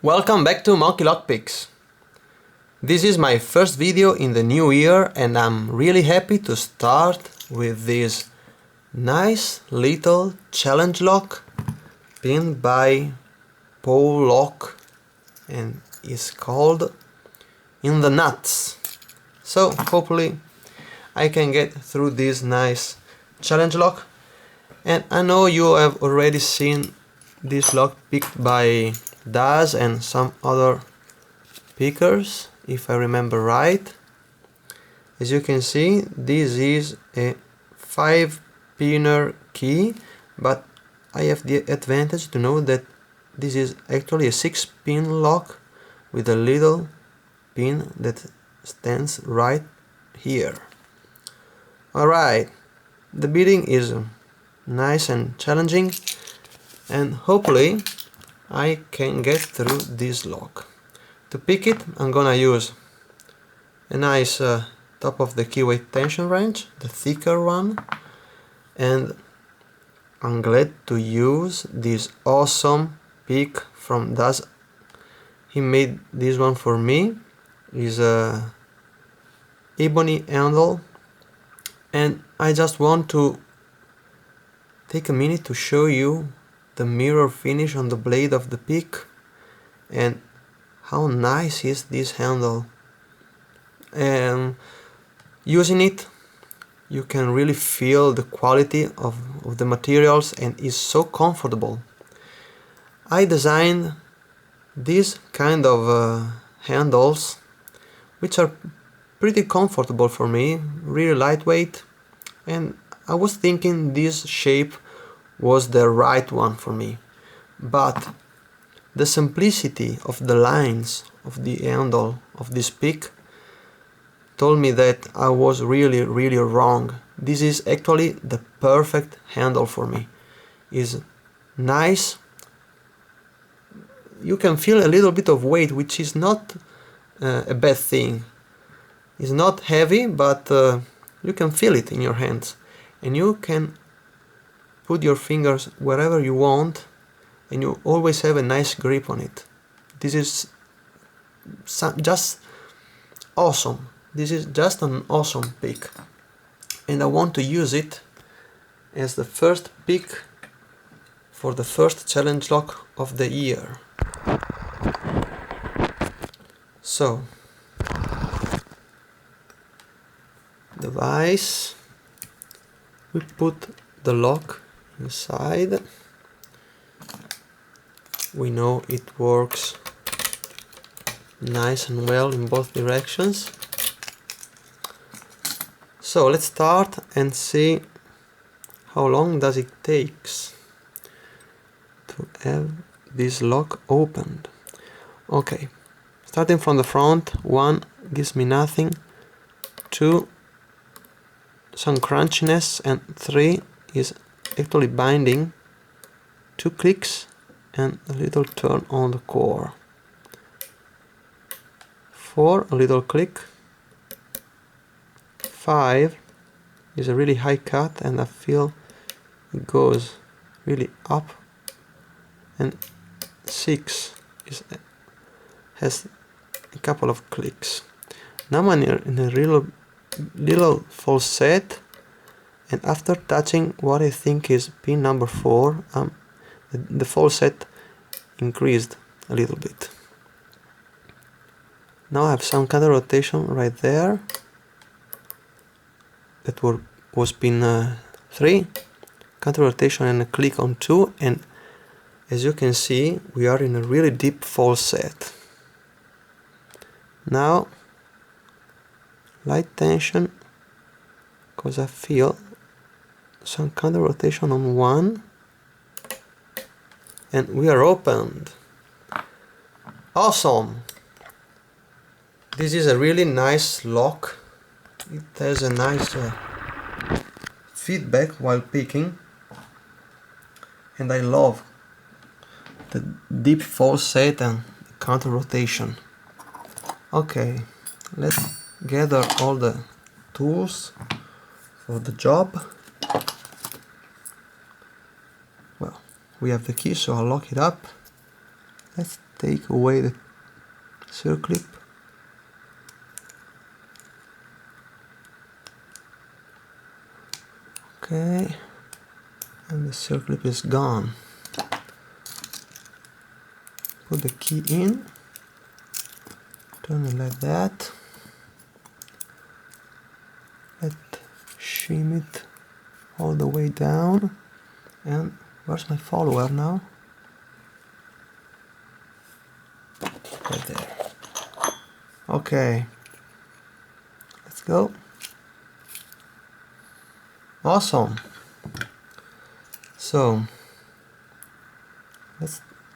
Welcome back to Monkey Lockpicks. This is my first video in the new year and I'm really happy to start with this nice little challenge lock pinned by Paulock and is called In the Nuts. So hopefully I can get through this nice challenge lock, and I know you have already seen this lock picked by Daz and some other pickers, if I remember right. As you can see, this is a 5-pinner key, but I have the advantage to know that this is actually a 6-pin lock with a little pin that stands right here. Alright, the bidding is nice and challenging, and hopefully I can get through this lock. To pick it, I'm gonna use a nice top of the keyway tension wrench, the thicker one, and I'm glad to use this awesome pick from Daz. He made this one for me. It's a ebony handle, and I just want to take a minute to show you the mirror finish on the blade of the pick and how nice is this handle. And using it, you can really feel the quality of the materials, and it's so comfortable. I designed these kind of handles which are pretty comfortable for me, really lightweight, and I was thinking this shape was the right one for me, but the simplicity of the lines of the handle of this pick told me that I was really wrong. This is actually the perfect handle for me. It's nice. You can feel a little bit of weight, which is not a bad thing. It's not heavy, but you can feel it in your hands, and you can put your fingers wherever you want, and you always have a nice grip on it. This is just awesome. This is just an awesome pick, and I want to use it as the first pick for the first challenge lock of the year. So, the vise, we put the lock inside. We know it works nice and well in both directions. So let's start and see how long does it takes to have this lock opened. Okay, starting from the front, 1 gives me nothing, 2 some crunchiness, and 3 is actually binding, 2 clicks and a little turn on the core, 4 a little click, 5 is a really high cut and I feel it goes really up, and 6 has a couple of clicks. Now I'm in a little falset, and after touching what I think is pin number 4, the falset increased a little bit. Now I have some counter rotation right there. That was pin 3, counter rotation and a click on 2, and as you can see we are in a really deep falset. Now light tension, because I feel some counter rotation on 1, and we are opened. Awesome! This is a really nice lock. It has a nice feedback while picking, and I love the deep falset and counter rotation. Okay, let's gather all the tools for the job. Well, we have the key, so I'll lock it up. Let's take away the circlip. Okay, and the circlip is gone. Put the key in, turn it like that, shim it all the way down, and where's my follower now? Right there. Okay, let's go. Awesome. So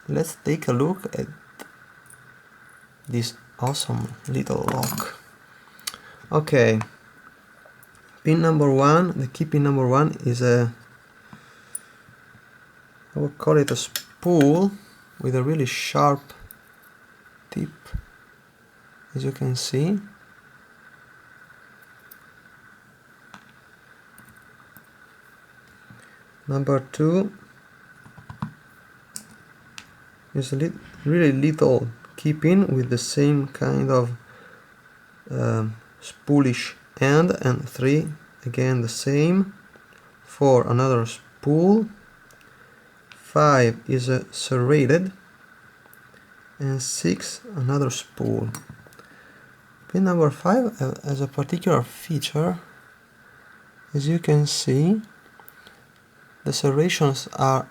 let's take a look at this awesome little lock. Okay, pin number one, the key pin number one is I would call it a spool with a really sharp tip, as you can see. Number two is a really little key pin with the same kind of spoolish end, and three again the same. Four, another spool. Five is a serrated, and six, another spool. Pin number five has a particular feature. As you can see, the serrations are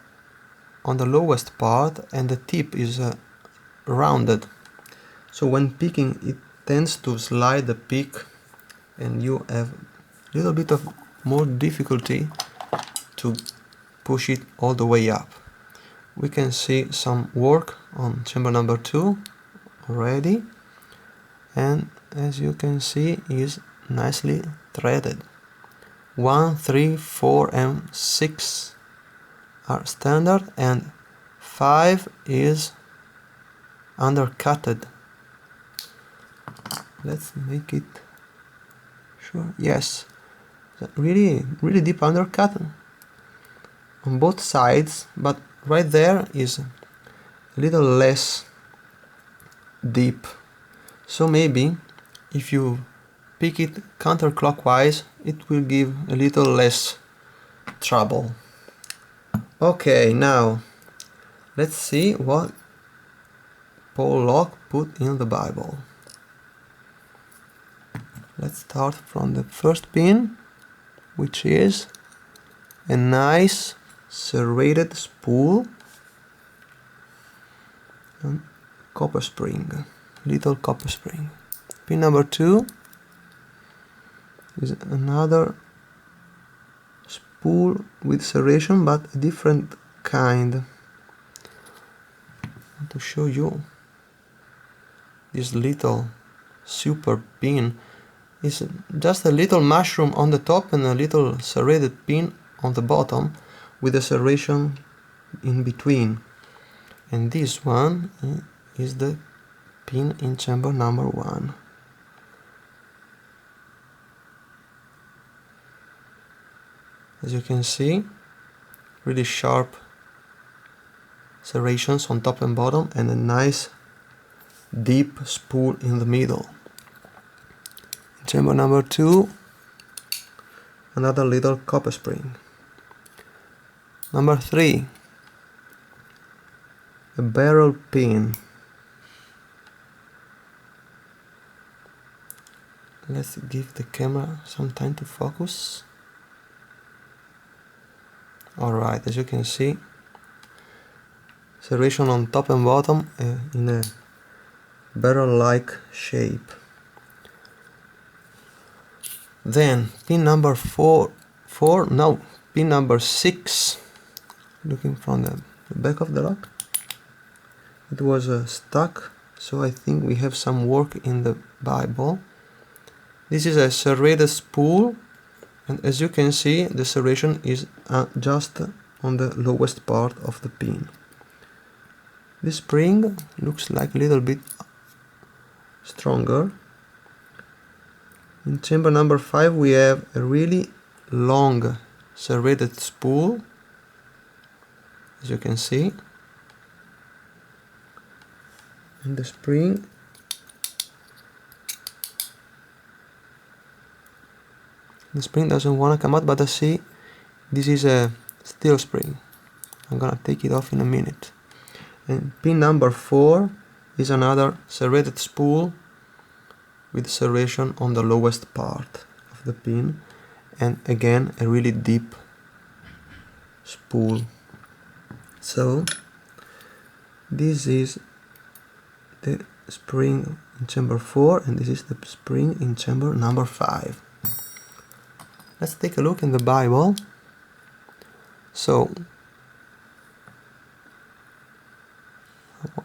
on the lowest part and the tip is rounded. So when picking, it tends to slide the pick and you have a little bit of more difficulty to push it all the way up. We can see some work on chamber number 2 already, and as you can see, is nicely threaded. 1, 3, 4 and 6 are standard, and 5 is undercutted. Let's make it sure. Yes, really deep undercut on both sides, but right there is a little less deep. So maybe if you pick it counterclockwise, it will give a little less trouble. Okay, now let's see what Paulock put in the Bible. Let's start from the first pin, which is a nice serrated spool and copper spring, little copper spring. Pin number 2 is another spool with serration, but a different kind. I want to show you this little super pin. It's just a little mushroom on the top and a little serrated pin on the bottom with a serration in between. And this one is the pin in chamber number 1. As you can see, really sharp serrations on top and bottom, and a nice deep spool in the middle. In chamber number 2, another little copper spring. Number 3, a barrel pin. Let's give the camera some time to focus. Alright, as you can see, serration on top and bottom in a barrel-like shape. Then pin number pin number 6, looking from the back of the lock. It was stuck, so I think we have some work in the Bible. This is a serrated spool, and as you can see, the serration is just on the lowest part of the pin. This spring looks like a little bit stronger. In chamber number 5 we have a really long serrated spool, as you can see. and the spring. The spring doesn't want to come out, but I see this is a steel spring. I'm gonna take it off in a minute. And pin number 4 is another serrated spool with serration on the lowest part of the pin, and again a really deep spool. So this is the spring in chamber 4 and this is the spring in chamber number 5. Let's take a look in the Bible. So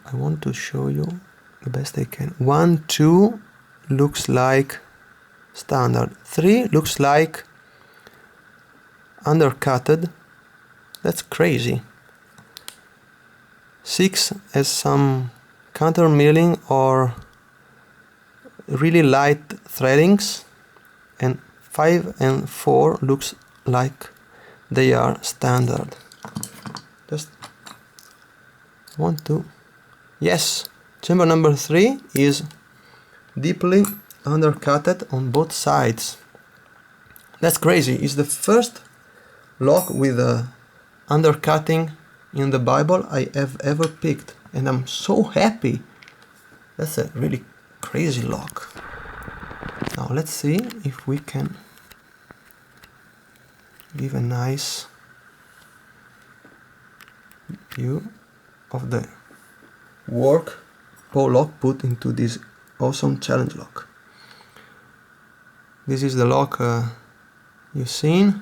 I want to show you the best I can. 1, 2 looks like standard. 3 looks like undercutted. That's crazy. 6 has some counter milling or really light threadings, and 5 and 4 looks like they are standard. Just want to... Yes, chamber number 3 is deeply undercutted on both sides. That's crazy. It's the first lock with a undercutting in the Bible I have ever picked, and I'm so happy. That's a really crazy lock. Now let's see if we can give a nice view of the work Paulock put into this awesome challenge lock. This is the lock you've seen.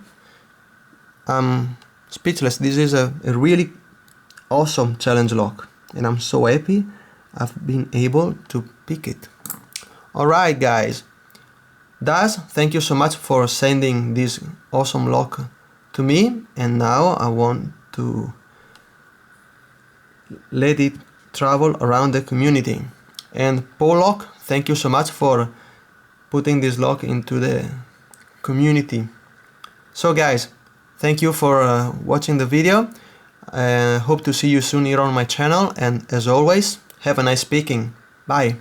I'm speechless. This is a really awesome challenge lock, and I'm so happy I've been able to pick it. Alright guys, Daz, thank you so much for sending this awesome lock to me, and now I want to let it travel around the community. And Paulock, thank you so much for putting this lock into the community. So guys, thank you for watching the video. Hope to see you soon here on my channel, and as always, have a nice picking. Bye.